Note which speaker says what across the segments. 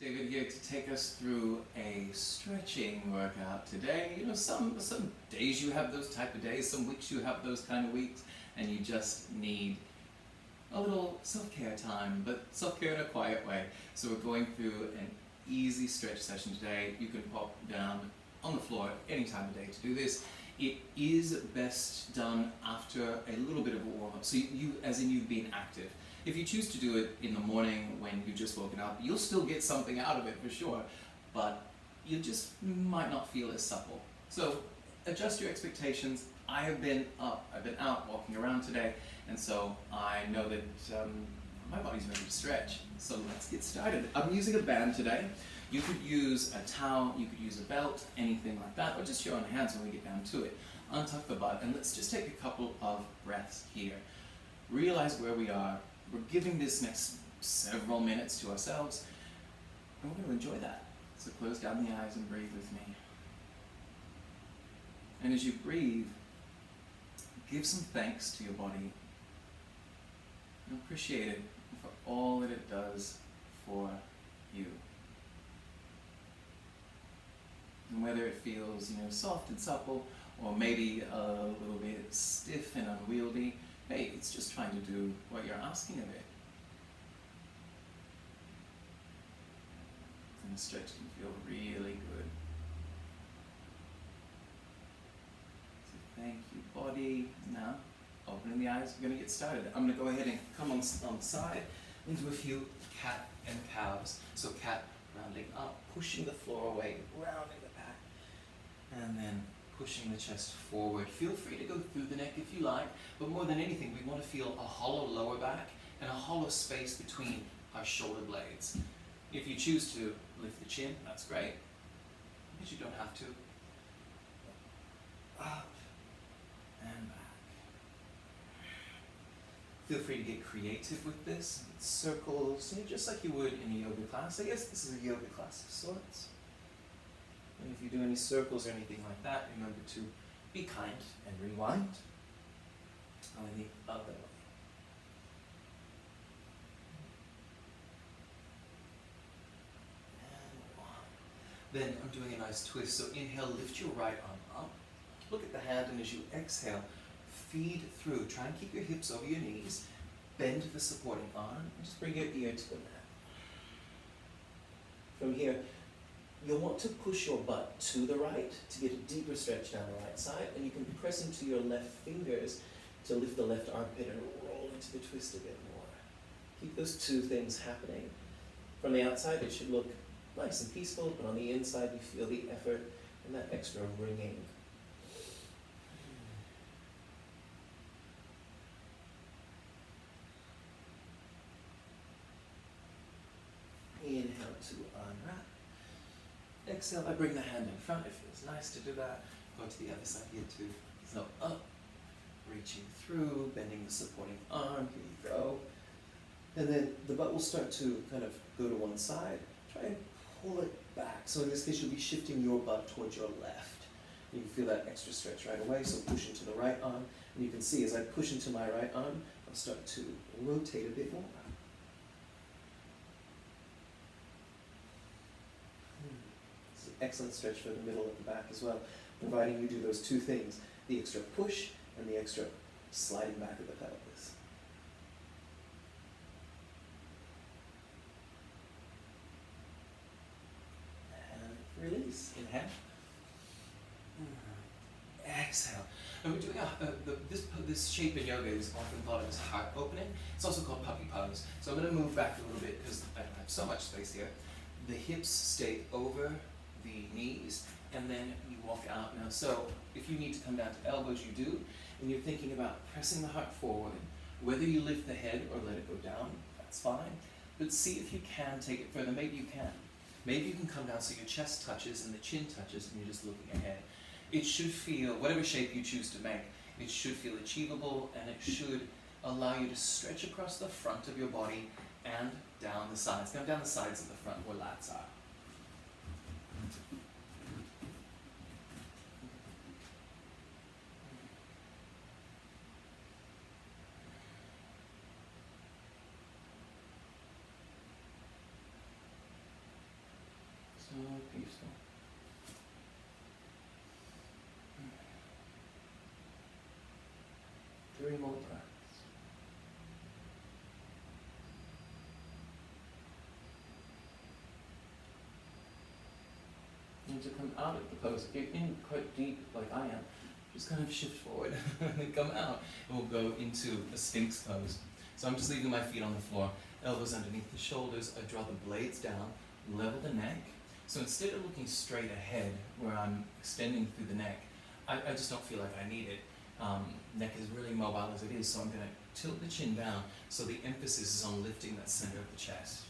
Speaker 1: David here to take us through a stretching workout today. You know, some days you have those type of days, some weeks you have those kind of weeks, and you just need a little self-care time, but self-care in a quiet way. So we're going through an easy stretch session today. You can pop down on the floor any time of day to do this. It is best done after a little bit of a warm-up, so you've been active. If you choose to do it in the morning when you've just woken up, you'll still get something out of it for sure, but you just might not feel as supple. So adjust your expectations. I've been out walking around today, and so I know that my body's ready to stretch. So let's get started. I'm using a band today. You could use a towel, you could use a belt, anything like that, or just your own hands when we get down to it. Untuck the butt, and let's just take a couple of breaths here. Realize where we are. We're giving this next several minutes to ourselves, and we're going to enjoy that. So close down the eyes and breathe with me. And as you breathe, give some thanks to your body. And appreciate it for all that it does for you. And whether it feels, soft and supple, or maybe a little bit stiff and unwieldy, hey, it's just trying to do what you're asking of it. And the stretch can feel really good. So thank you, body. Now, opening the eyes, we're going to get started. I'm going to go ahead and come on the side into a few cat and cows. So cat, rounding up, pushing the floor away, rounding the back, and then pushing the chest forward. Feel free to go through the neck if you like, but more than anything, we want to feel a hollow lower back and a hollow space between our shoulder blades. If you choose to lift the chin, that's great, but you don't have to. Up and back. Feel free to get creative with this. Circles, just like you would in a yoga class. I guess this is a yoga class of sorts. And if you do any circles or anything like that, remember to be kind and rewind. And the other way. And one. Then I'm doing a nice twist. So inhale, lift your right arm up. Look at the hand, and as you exhale, feed through. Try and keep your hips over your knees. Bend the supporting arm, and just bring your ear to the mat. From here, you'll want to push your butt to the right to get a deeper stretch down the right side, and you can press into your left fingers to lift the left armpit and roll into the twist a bit more. Keep those two things happening. From the outside, it should look nice and peaceful, but on the inside, you feel the effort and that extra ringing. Inhale to unwrap. Exhale, I bring the hand in front. It feels nice to do that. Go to the other side here too. So up, reaching through, bending the supporting arm. Here you go. And then the butt will start to kind of go to one side. Try and pull it back. So in this case, you'll be shifting your butt towards your left. You can feel that extra stretch right away. So push into the right arm. And you can see as I push into my right arm, I'll start to rotate a bit more. Excellent stretch for the middle of the back as well, providing you do those two things, the extra push and the extra sliding back of the pelvis. And release. Inhale. Exhale. And we're doing this shape in yoga is often thought of as heart opening. It's also called puppy pose. So I'm going to move back a little bit because I don't have so much space here. The hips stay over the knees, and then you walk out now. So if you need to come down to elbows, you do, and you're thinking about pressing the heart forward. Whether you lift the head or let it go down, that's fine. But see if you can take it further. Maybe you can. Maybe you can come down so your chest touches and the chin touches, and you're just looking ahead. It should feel, whatever shape you choose to make, it should feel achievable, and it should allow you to stretch across the front of your body and down the sides. Now down the sides of the front where lats are. Beautiful. 3 more breaths. And to come out of the pose, if you're in quite deep like I am, just kind of shift forward and then come out, and we'll go into a Sphinx pose. So I'm just leaving my feet on the floor, elbows underneath the shoulders. I draw the blades down, level the neck. So instead of looking straight ahead, where I'm extending through the neck, I just don't feel like I need it. Neck is really mobile as it is, so I'm going to tilt the chin down so the emphasis is on lifting that center of the chest.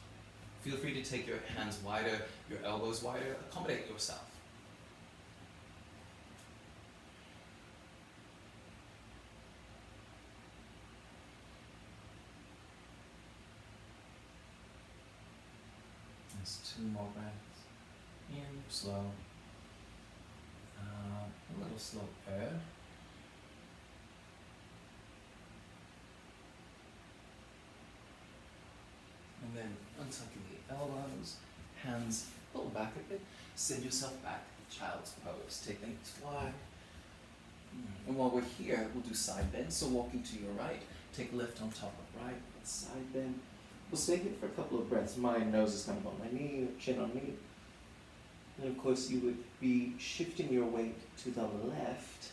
Speaker 1: Feel free to take your hands wider, your elbows wider, accommodate yourself. There's 2 more breaths. In, slow. A little slower. And then untucking the elbows, hands pull back a bit, send yourself back, child's pose, take the knees wide. And while we're here, we'll do side bend, so walking to your right, take left on top of right, side bend. We'll stay here for a couple of breaths. My nose is kind of on my knee, chin on knee. And of course you would be shifting your weight to the left,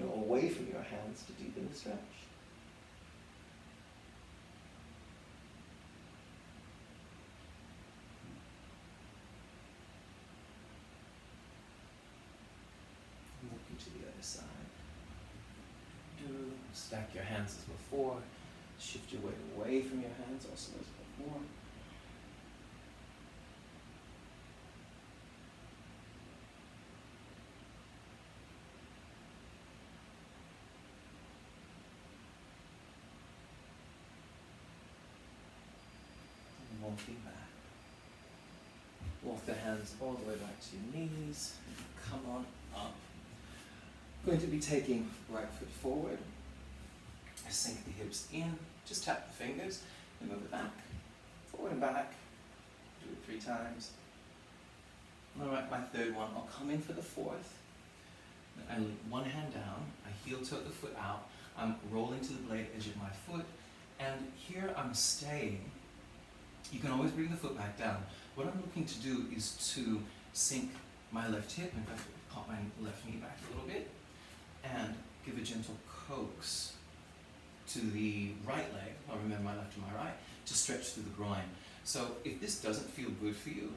Speaker 1: away from your hands to deepen the stretch. Looking to the other side. Stack your hands as before. Shift your weight away from your hands, also as before. And walking back. Walk the hands all the way back to your knees. Come on up. Going to be taking right foot forward. Sink the hips in. Just tap the fingers and move it back. Forward and back. Do it 3 times. Alright, my third one. I'll come in for the 4th. I lean one hand down. I heel tote the foot out. I'm rolling to the blade edge of my foot. And here I'm staying. You can always bring the foot back down. What I'm looking to do is to sink my left hip, in fact, pop my left knee back a little bit, and give a gentle coax to the right leg, I'll remember my left and my right, to stretch through the groin. So if this doesn't feel good for you,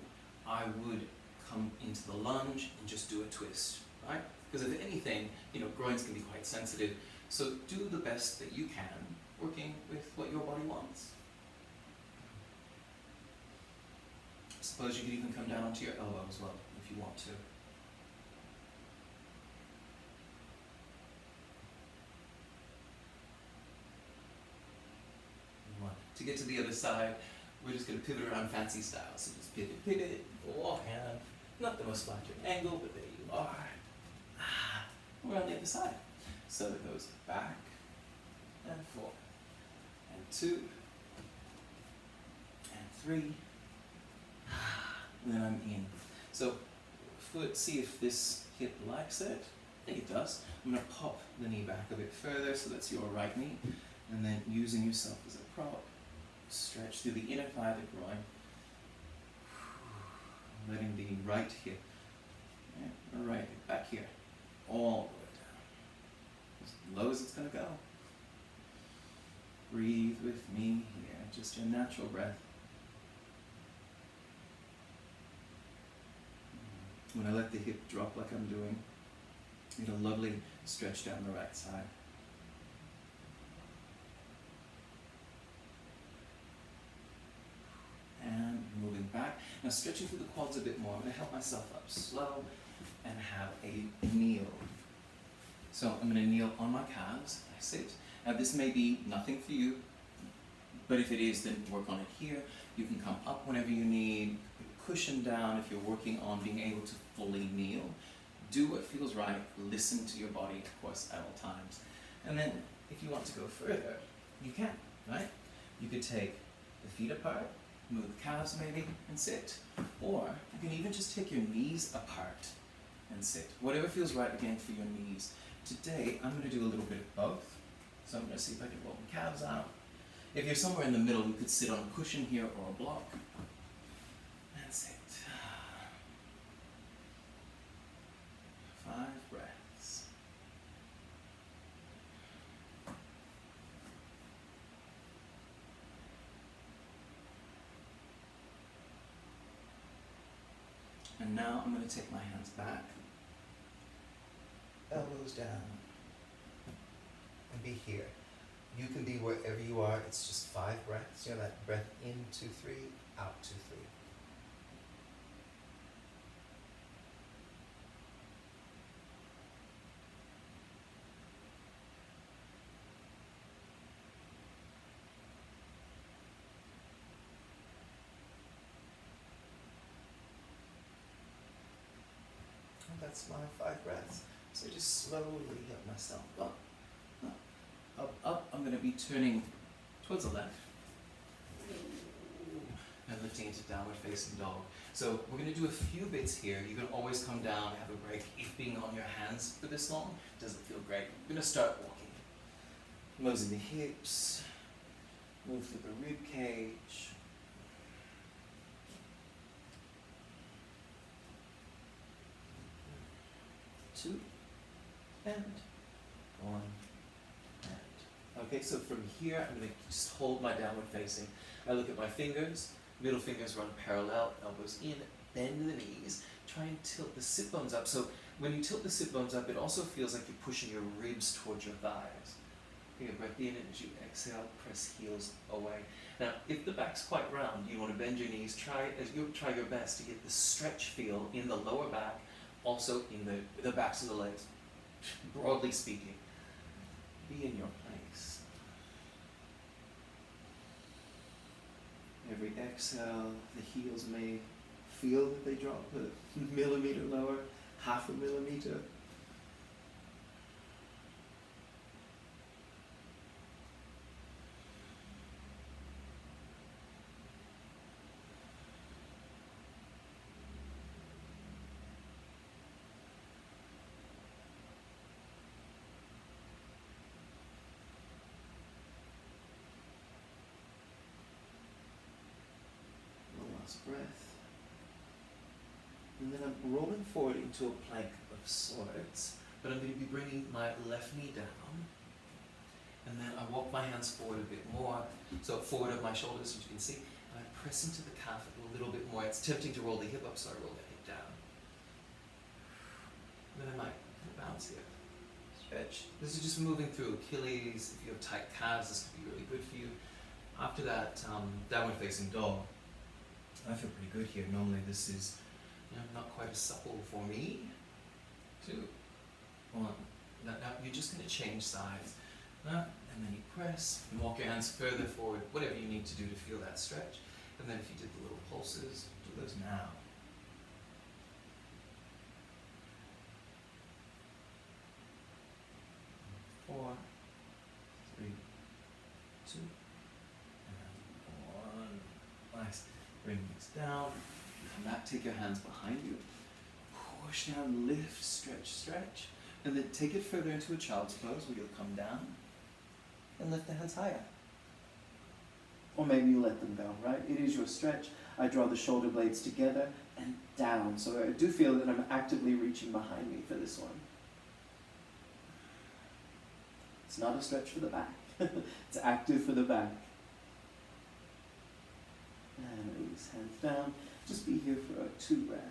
Speaker 1: I would come into the lunge and just do a twist, right? Because if anything, groins can be quite sensitive. So do the best that you can, working with what your body wants. I suppose you could even come down onto your elbow as well, if you want to. To get to the other side, we're just going to pivot around fancy style. So just pivot, pivot, walk hand. Not the most flattering angle, but there you are. We're on the other side. So it goes back and forth. And 2 and 3. And then I'm in. So foot, see if this hip likes it. I think it does. I'm going to pop the knee back a bit further, so that's your right knee. And then using yourself as a prop, stretch through the inner thigh of the groin. Letting the right hip, right hip back here, all the way down. As low as it's going to go. Breathe with me here, just your natural breath. When I let the hip drop like I'm doing, you get a lovely stretch down the right side. And moving back. Now stretching through the quads a bit more. I'm going to help myself up slow and have a kneel. So I'm going to kneel on my calves. I sit. Now this may be nothing for you, but if it is, then work on it here. You can come up whenever you need. Cushion down if you're working on being able to fully kneel. Do what feels right. Listen to your body, of course, at all times. And then if you want to go further, you can, right? You could take the feet apart, Move the calves maybe and sit. Or you can even just take your knees apart and sit. Whatever feels right again for your knees. Today I'm going to do a little bit of both. So I'm going to see if I can roll my calves out. If you're somewhere in the middle, you could sit on a cushion here or a block. And sit. 5 breaths. And now I'm going to take my hands back, elbows down, and be here. You can be wherever you are. It's just 5 breaths. You know that breath in, 2, 3, out, 2, 3. And that's my 5 breaths. So just slowly get myself up. Up. I'm going to be turning towards the left and lifting into downward facing dog. So we're going to do a few bits here. You can always come down, have a break. If being on your hands for this long doesn't feel great, we're going to start walking. Closing the hips, move through the rib cage. 2 and 1. Okay, so from here, I'm going to just hold my downward facing. I look at my fingers, middle fingers run parallel, elbows in, bend the knees, try and tilt the sit bones up. So when you tilt the sit bones up, it also feels like you're pushing your ribs towards your thighs. Take a breath in, and as you exhale, press heels away. Now, if the back's quite round, you want to bend your knees, try your best to get the stretch feel in the lower back, also in the backs of the legs, broadly speaking. Be in your place. Every exhale, the heels may feel that they drop a millimeter lower, half a millimeter. Breath. And then I'm rolling forward into a plank of sorts, but I'm going to be bringing my left knee down, and then I walk my hands forward a bit more, so forward of my shoulders, as you can see, and I press into the calf a little bit more. It's tempting to roll the hip up, so I roll the hip down. And then I might bounce here. Stretch. This is just moving through Achilles. If you have tight calves, this could be really good for you. After that, downward facing dog. I feel pretty good here. Normally this is not quite as supple for me. 2, 1. Now you're just going to change sides. And then you press and walk your hands further forward, whatever you need to do to feel that stretch. And then if you did the little pulses, do those now. 4, 3, 2, and 1. Nice. Bring these down, come back, take your hands behind you, push down, lift, stretch, and then take it further into a child's pose where you'll come down and lift the hands higher. Or maybe you let them go, right? It is your stretch. I draw the shoulder blades together and down, so I do feel that I'm actively reaching behind me for this one. It's not a stretch for the back, it's active for the back. And release, hands down. Just be here for 2 breaths.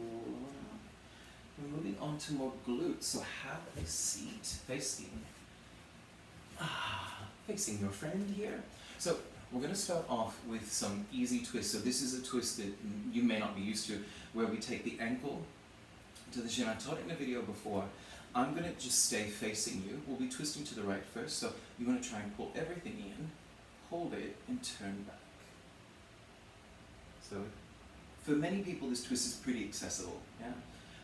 Speaker 1: Roll around. We're moving on to more glutes. So have a seat facing your friend here. So we're going to start off with some easy twists. So this is a twist that you may not be used to, where we take the ankle to the shin. I taught it in a video before. I'm going to just stay facing you. We'll be twisting to the right first, so you want to try and pull everything in, hold it, and turn back. So for many people this twist is pretty accessible, yeah?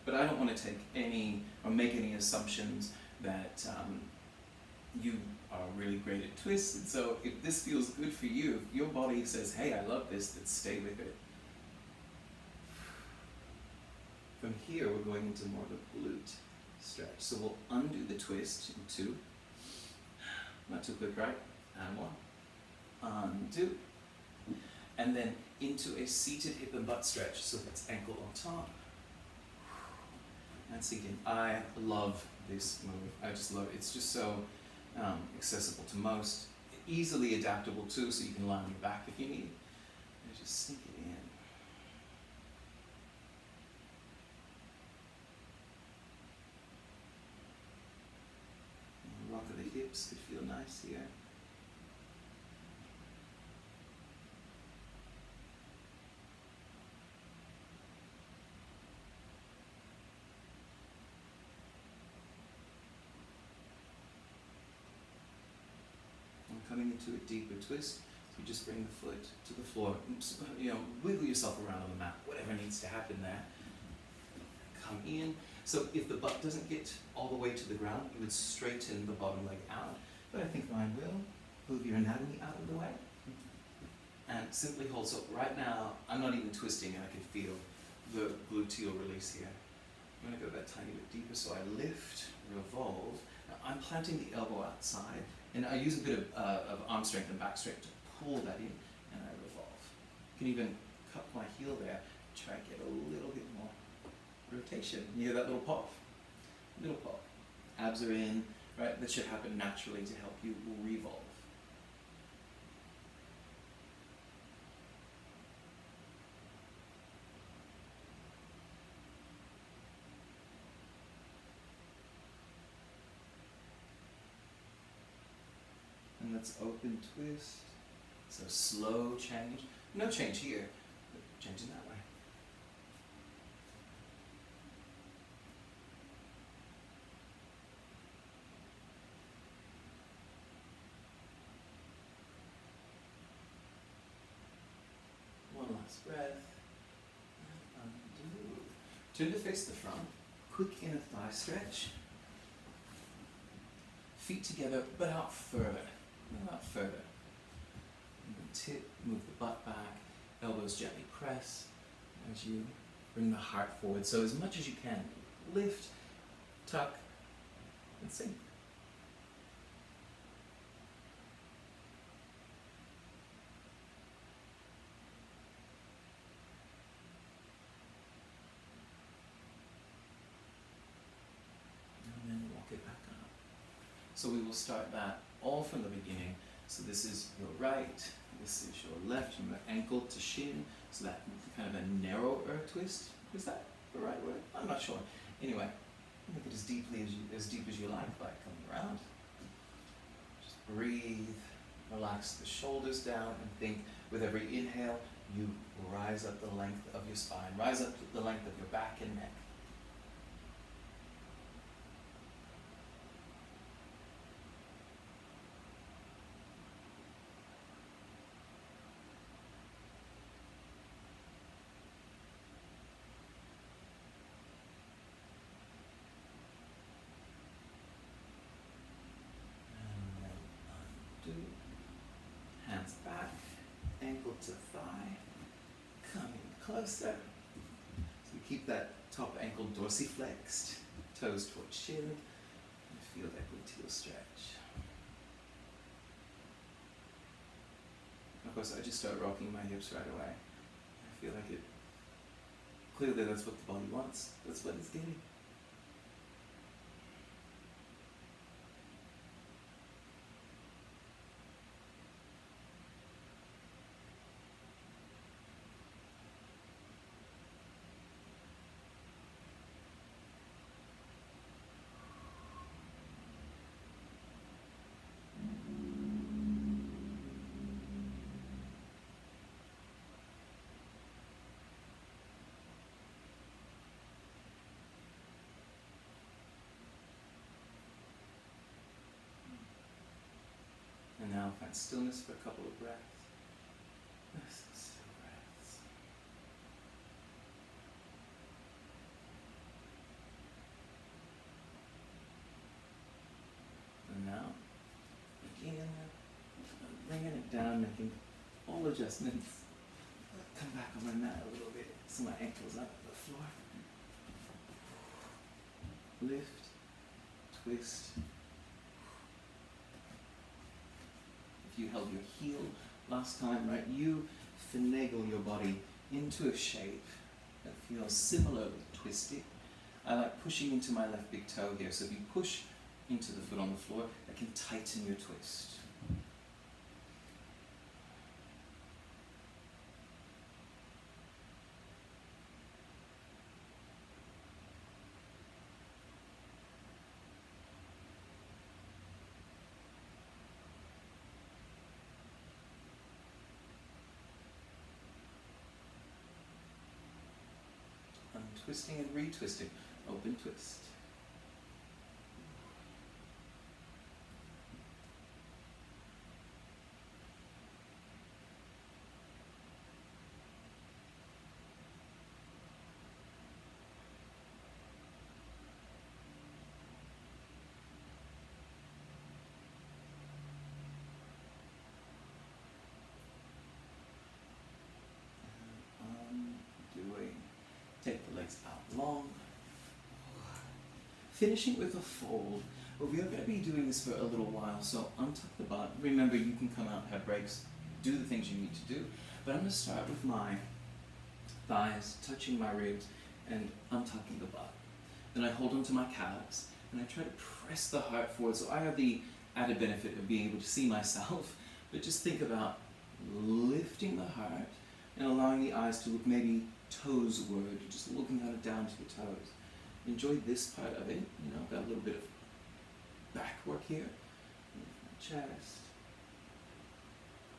Speaker 1: But I don't want to take any, or make any assumptions that you are really great at twists, and so if this feels good for you, if your body says, hey, I love this, then stay with it. From here, we're going into more of a glute stretch. So we'll undo the twist in 2. Not too quick, right? And 1. Undo. And then into a seated hip and butt stretch. So that's ankle on top. And sink in. I love this move. I just love it. It's just so accessible to most. Easily adaptable too, so you can lie on your back if you need. And just sink it in. And the rock of the hips could feel nice here. Coming into a deeper twist, so you just bring the foot to the floor. You know, wiggle yourself around on the mat, whatever needs to happen there. Come in. So if the butt doesn't get all the way to the ground, you would straighten the bottom leg out. But I think mine will. Move your anatomy out of the way. And simply hold. So right now, I'm not even twisting, and I can feel the gluteal release here. I'm going to go that tiny bit deeper. So I lift, revolve. Now I'm planting the elbow outside. And I use a bit of arm strength and back strength to pull that in, and I revolve. You can even cup my heel there, try and get a little bit more rotation. You hear that little pop? Little pop. Abs are in, right? That should happen naturally to help you revolve. And let's open twist. So slow change. No change here, but changing that way. One last breath. And undo. Turn to face the front. Quick inner thigh stretch. Feet together, but out further. Out further. Tip, move the butt back, elbows gently press as you bring the heart forward. So as much as you can, lift, tuck, and sink. And then walk it back up. So we will start that all from the beginning. So this is your right, this is your left, from your ankle to shin. So that kind of a narrower twist. Is that the right word? I'm not sure. Anyway, make it as deep as you like by coming around. Just breathe, relax the shoulders down, and think with every inhale, you rise up the length of your spine, rise up the length of your back and neck. Hands back, ankle to thigh, coming closer. So we keep that top ankle dorsiflexed, toes towards shin, and feel that gluteal stretch. Of course, I just start rocking my hips right away. I feel like it, clearly that's what the body wants, that's what it's getting. And now find stillness for a couple of breaths. Nice and still breaths. small adjustments. Come back on my mat a little bit so my ankles aren't on the floor. Lift, twist. If you held your heel last time, right, you finagle your body into a shape that feels similarly twisty. I like pushing into my left big toe here, so if you push into the foot on the floor, that can tighten your twist. Untwisting and retwisting. Open twist. Undoing. Take the legs out long. Finishing with a fold. Well, we are going to be doing this for a little while, so untuck the butt. Remember, you can come out, have breaks, do the things you need to do. But I'm going to start with my thighs touching my ribs and untucking the butt. Then I hold onto my calves and I try to press the heart forward. So I have the added benefit of being able to see myself, but just think about lifting the heart and allowing the eyes to look maybe toesward, just looking kind of down to the toes. Enjoy this part of it. You know, got a little bit of back work here. Chest.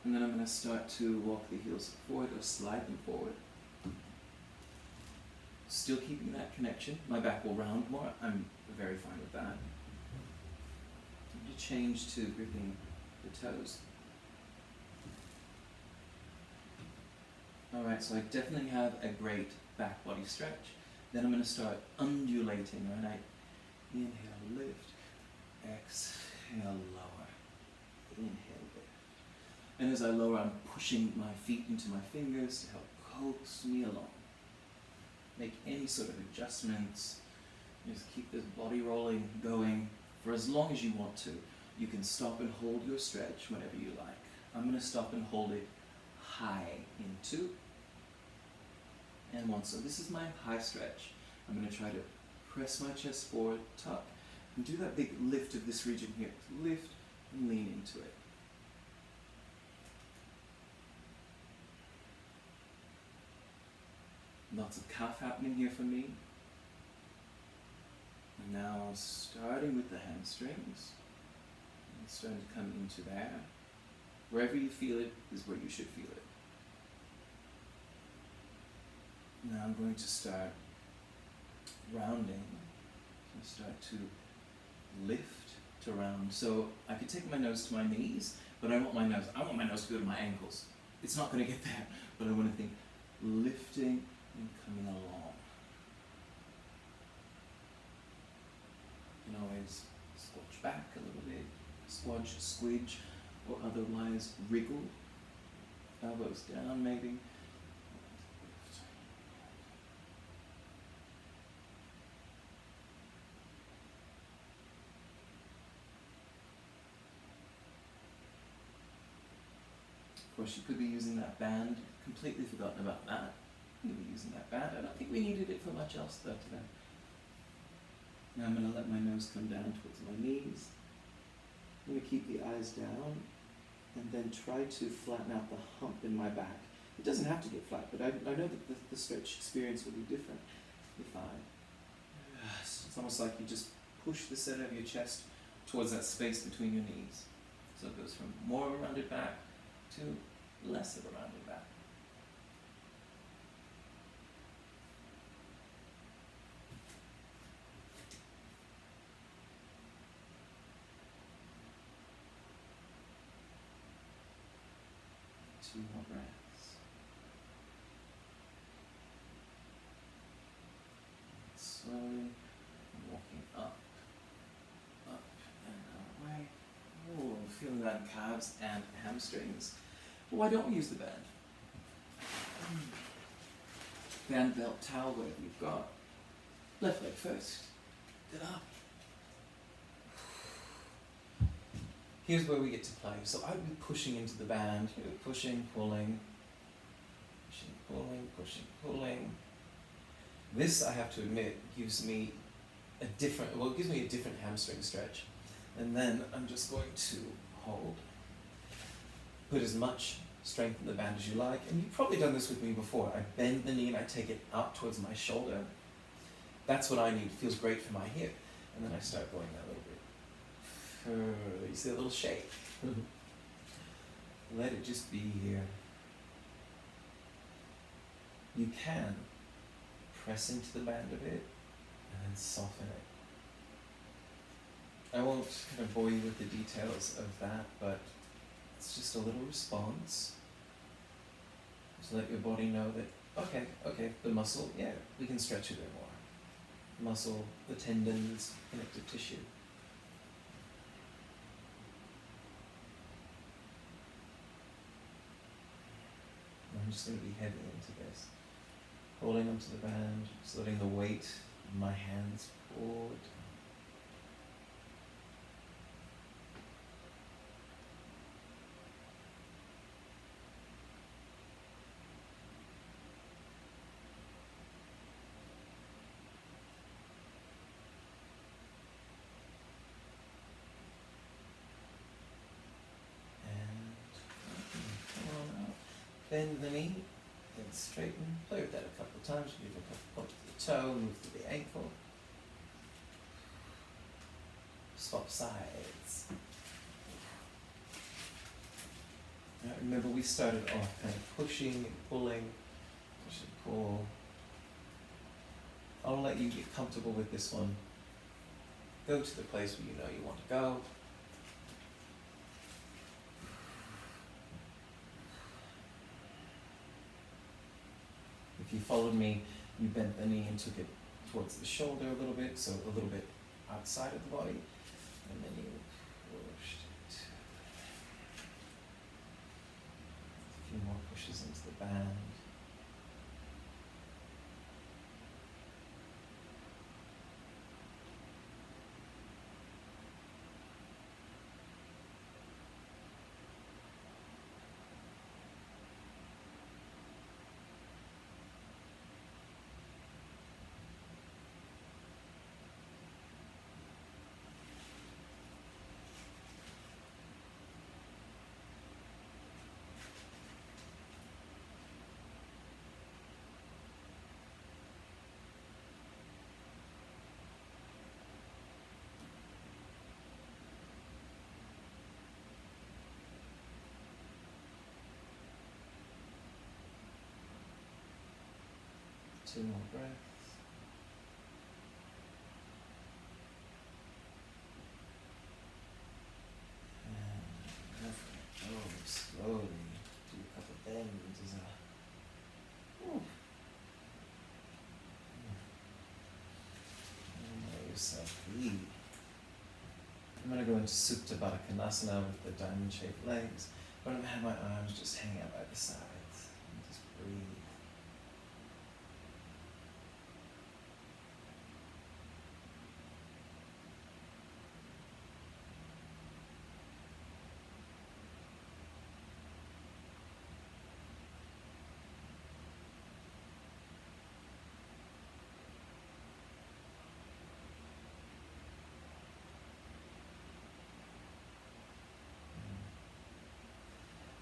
Speaker 1: And then I'm going to start to walk the heels forward or slide them forward. Still keeping that connection. My back will round more. I'm very fine with that. I'm to change to gripping the toes. Alright, so I definitely have a great back body stretch. Then I'm going to start undulating, right? I inhale, lift, exhale, lower, inhale, lift. And as I lower, I'm pushing my feet into my fingers to help coax me along. Make any sort of adjustments. Just keep this body rolling, going for as long as you want to. You can stop and hold your stretch whenever you like. I'm going to stop and hold it high in 2 and 1. So this is my high stretch. I'm going to try to press my chest forward, tuck, and do that big lift of this region here. Lift and lean into it. Lots of calf happening here for me. And now starting with the hamstrings. And starting to come into there. Wherever you feel it is where you should feel it. Now I'm going to start rounding. So start to lift to round. So I could take my nose to my knees, but I want my nose to go to my ankles. It's not going to get there, but I want to think lifting and coming along. You can always squelch back a little bit, squelch, squidge, or otherwise wriggle. Elbows down maybe. Of course, you could be using that band. Completely forgotten about that. You could be using that band. I don't think we needed it for much else though today. Now I'm going to let my nose come down towards my knees. I'm going to keep the eyes down and then try to flatten out the hump in my back. It doesn't have to get flat, but I know that the stretch experience will be different if it's almost like you just push the center of your chest towards that space between your knees. So it goes from more of a rounded back to less of a rounded back. Two more breaths. Slowly walking up, and away. Oh, feeling that in calves and hamstrings. Why don't we use the band? Band, belt, towel, whatever you've got. Left leg first. Get up. Here's where we get to play. So I'd be pushing into the band, pushing, pulling, pushing, pulling, pushing, pulling. This, I have to admit, gives me a different hamstring stretch. And then I'm just going to hold. Put as much strength in the band as you like. And you've probably done this with me before. I bend the knee and I take it up towards my shoulder. That's what I need. It feels great for my hip. And then I start going that little bit. You see a little shake. Let it just be here. You can press into the band a bit and then soften it. I won't kind of bore you with the details of that, but it's just a little response to let your body know that, okay, the muscle, yeah, we can stretch it a bit more. Muscle, the tendons, connective tissue. I'm just going to be heavy into this. Holding onto the band, just letting the weight of my hands forward. Bend the knee, then straighten. Play with that a couple of times. Move a couple points to the toe, move to the ankle. Swap sides. Now remember, we started off kind of pushing and pulling, push and pull. I'll let you get comfortable with this one. Go to the place where you know you want to go. If you followed me, you bent the knee and took it towards the shoulder a little bit, so a little bit outside of the body, and then you pushed it. A few more pushes into the band. Two more breaths. And slowly do a couple of bends as let yourself breathe. I'm going to go into Supta Baddha Konasana with the diamond shaped legs, but I'm going to have my arms just hang out by the sides and just breathe.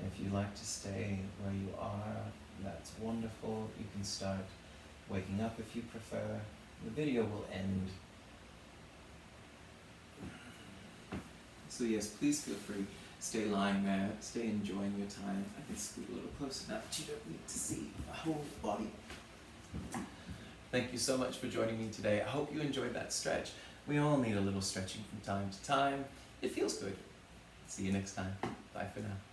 Speaker 1: If you like to stay where you are, that's wonderful. You can start waking up if you prefer. The video will end. So yes, please feel free. Stay lying there. Stay enjoying your time. I can scoot a little closer now, but you don't need to see my whole body. Thank you so much for joining me today. I hope you enjoyed that stretch. We all need a little stretching from time to time. It feels good. See you next time. Bye for now.